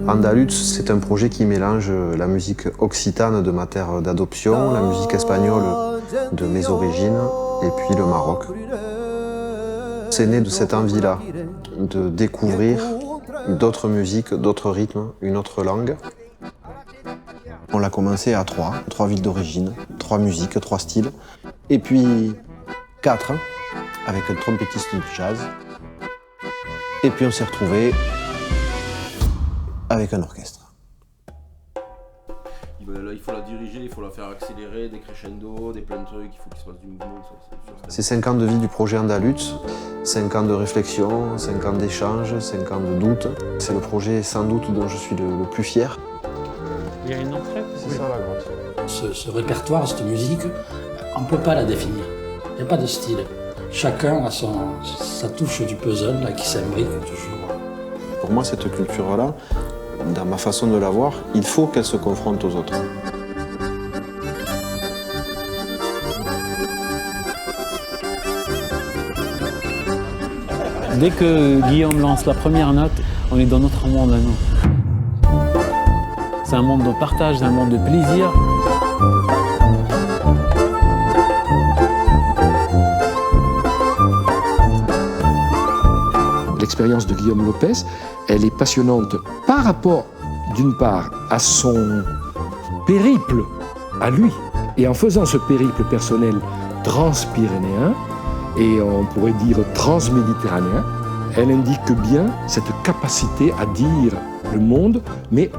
Andaluz, c'est un projet qui mélange la musique occitane de ma terre d'adoption, la musique espagnole de mes origines et puis le Maroc. C'est né de cette envie-là, de découvrir d'autres musiques, d'autres rythmes, une autre langue. On l'a commencé à trois villes d'origine, 3 musiques, 3 styles, et puis 4 avec un trompettiste de jazz. Et puis on s'est retrouvés avec un orchestre. Là, il faut la diriger, il faut la faire accélérer, des crescendo, des plein de trucs, il faut qu'il se passe du mouvement. C'est 5 ans de vie du projet Andaluz, 5 ans de réflexion, 5 ans d'échange, 5 ans de doute. C'est le projet sans doute dont je suis le plus fier. Il y a une entrée. C'est ça la grotte. Ce répertoire, cette musique, on ne peut pas la définir. Il n'y a pas de style. Chacun a sa touche du puzzle là, qui s'imbrique toujours. Pour moi, cette culture-là, dans ma façon de la voir, il faut qu'elle se confronte aux autres. Dès que Guillaume lance la première note, on est dans notre monde à nous. C'est un monde de partage, c'est un monde de plaisir. L'expérience de Guillaume Lopez, elle est passionnante par rapport, d'une part, à son périple à lui. Et en faisant ce périple personnel transpyrénéen, et on pourrait dire transméditerranéen, elle indique bien cette capacité à dire le monde, mais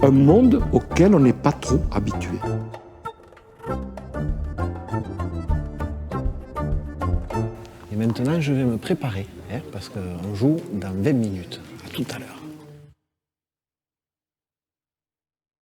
un monde auquel on n'est pas trop habitué. Et maintenant, je vais me préparer, parce qu'on joue dans 20 minutes. À tout à l'heure.